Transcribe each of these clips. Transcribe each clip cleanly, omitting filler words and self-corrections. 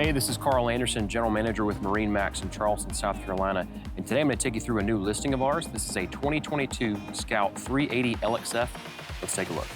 Hey, this is Carl Anderson, General Manager with MarineMax in Charleston, South Carolina. And today I'm going to take you through a new listing of ours. This is a 2022 Scout 380 LXF. Let's take a look.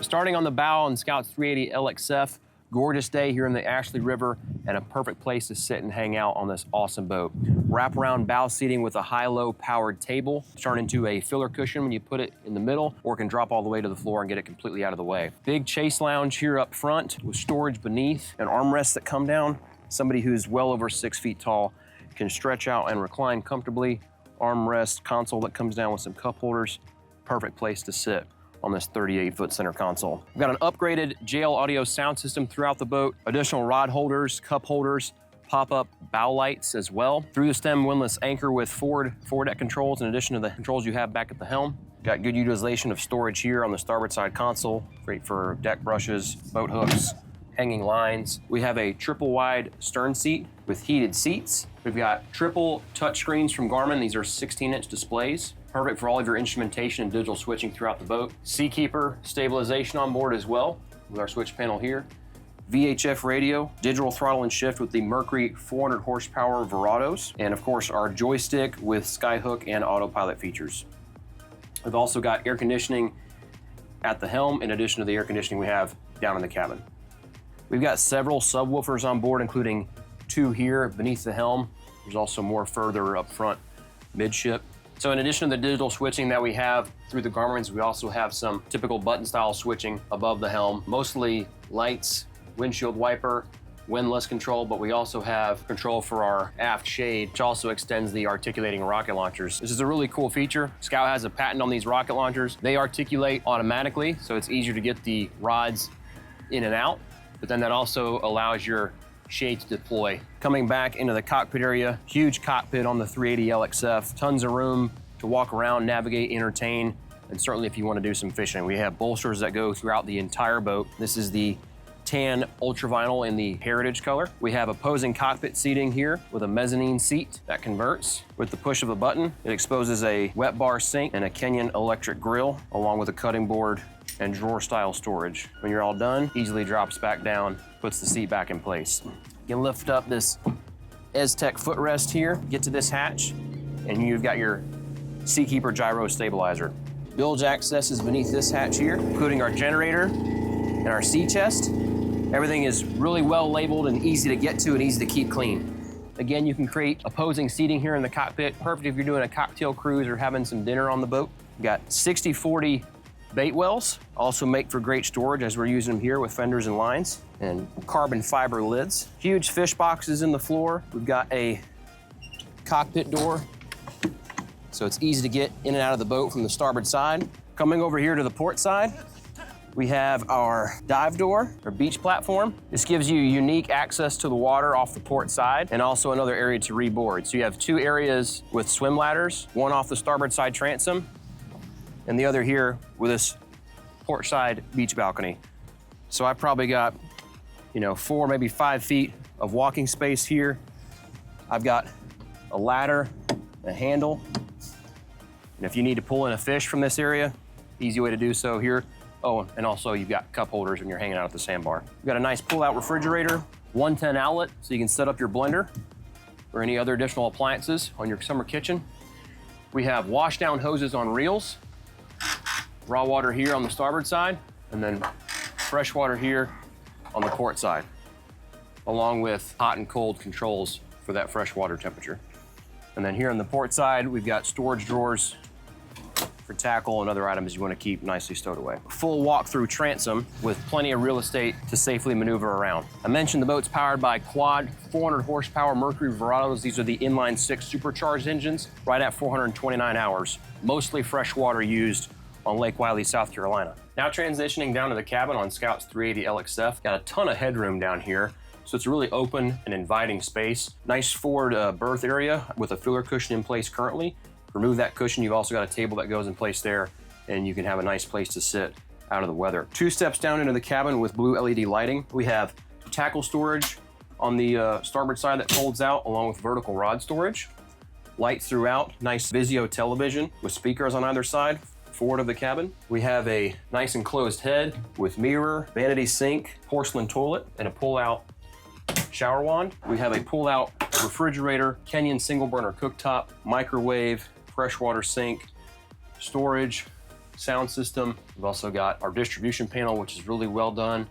Starting on the bow on Scout 380 LXF, gorgeous day here in the Ashley River and a perfect place to sit and hang out on this awesome boat. Wraparound bow seating with a high-low powered table. Turn into a filler cushion when you put it in the middle, or it can drop all the way to the floor and get it completely out of the way. Big chase lounge here up front with storage beneath and armrests that come down. Somebody who's well over 6 feet tall can stretch out and recline comfortably. Armrest console that comes down with some cup holders. Perfect place to sit on this 38-foot center console. We've got an upgraded JL audio sound system throughout the boat, additional rod holders, cup holders, pop-up bow lights as well. Through the stem windlass anchor with forward deck controls in addition to the controls you have back at the helm. Got good utilization of storage here on the starboard side console. Great for deck brushes, boat hooks, hanging lines. We have a triple wide stern seat with heated seats. We've got triple touch screens from Garmin. These are 16-inch displays. Perfect for all of your instrumentation and digital switching throughout the boat. Seakeeper stabilization on board as well with our switch panel here. VHF radio, digital throttle and shift with the Mercury 400 horsepower Verados. And of course our joystick with skyhook and autopilot features. We've also got air conditioning at the helm in addition to the air conditioning we have down in the cabin. We've got several subwoofers on board, including 2 here beneath the helm. There's also more further up front midship. So in addition to the digital switching that we have through the Garmin's, we also have some typical button style switching above the helm, mostly lights, windshield wiper, windlass control, but we also have control for our aft shade, which also extends the articulating rocket launchers. This is a really cool feature. Scout has a patent on these rocket launchers. They articulate automatically, so it's easier to get the rods in and out, but then that also allows your shade to deploy. Coming back into the cockpit area, huge cockpit on the 380 LXF, tons of room to walk around, navigate, entertain, and certainly if you want to do some fishing. We have bolsters that go throughout the entire boat. This is the tan ultra vinyl in the heritage color. We have opposing cockpit seating here with a mezzanine seat that converts. With the push of a button, it exposes a wet bar sink and a Kenyon electric grill, along with a cutting board and drawer style storage. When you're all done, easily drops back down, puts the seat back in place. You can lift up this Aztec footrest here, get to this hatch, and you've got your Seakeeper gyro stabilizer. Bilge access is beneath this hatch here, including our generator and our sea chest. Everything is really well labeled and easy to get to and easy to keep clean. Again, you can create opposing seating here in the cockpit, perfect if you're doing a cocktail cruise or having some dinner on the boat. We've got 60/40 bait wells, also make for great storage as we're using them here with fenders and lines, and carbon fiber lids. Huge fish boxes in the floor. We've got a cockpit door, so it's easy to get in and out of the boat from the starboard side. Coming over here to the port side, we have our dive door, or beach platform. This gives you unique access to the water off the port side and also another area to reboard. So you have 2 areas with swim ladders, one off the starboard side transom, and the other here with this port side beach balcony. So I probably got, 4, maybe 5 feet of walking space here. I've got a ladder, a handle, and if you need to pull in a fish from this area, easy way to do so here. Oh, and also you've got cup holders when you're hanging out at the sandbar. We've got a nice pull-out refrigerator, 110 outlet, so you can set up your blender or any other additional appliances on your summer kitchen. We have wash-down hoses on reels, raw water here on the starboard side, and then fresh water here on the port side, along with hot and cold controls for that fresh water temperature. And then here on the port side, we've got storage drawers for tackle and other items you want to keep nicely stowed away. Full walk-through transom with plenty of real estate to safely maneuver around. I mentioned the boat's powered by quad 400 horsepower Mercury Verados. These are the inline 6 supercharged engines, right at 429 hours. Mostly fresh water used on Lake Wiley, South Carolina. Now transitioning down to the cabin on Scout's 380 LXF. Got a ton of headroom down here, so it's a really open and inviting space. Nice forward berth area with a filler cushion in place currently. Remove that cushion, you've also got a table that goes in place there, and you can have a nice place to sit out of the weather. 2 steps down into the cabin with blue LED lighting. We have tackle storage on the starboard side that folds out, along with vertical rod storage. Light throughout, nice Vizio television with speakers on either side. forward of the cabin. We have a nice enclosed head with mirror, vanity sink, porcelain toilet, and a pull-out shower wand. We have a pull-out refrigerator, Kenyan single burner cooktop, microwave, freshwater sink, storage, sound system. We've also got our distribution panel, which is really well done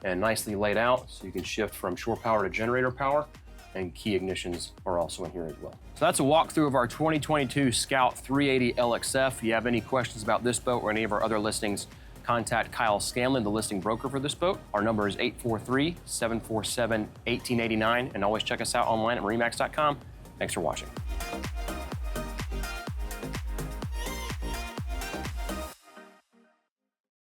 and nicely laid out, so you can shift from shore power to generator power, and key ignitions are also in here as well. So that's a walkthrough of our 2022 Scout 380 LXF. If you have any questions about this boat or any of our other listings, contact Kyle Scanlon, the listing broker for this boat. Our number is 843-747-1889, and always check us out online at MarineMax.com. Thanks for watching.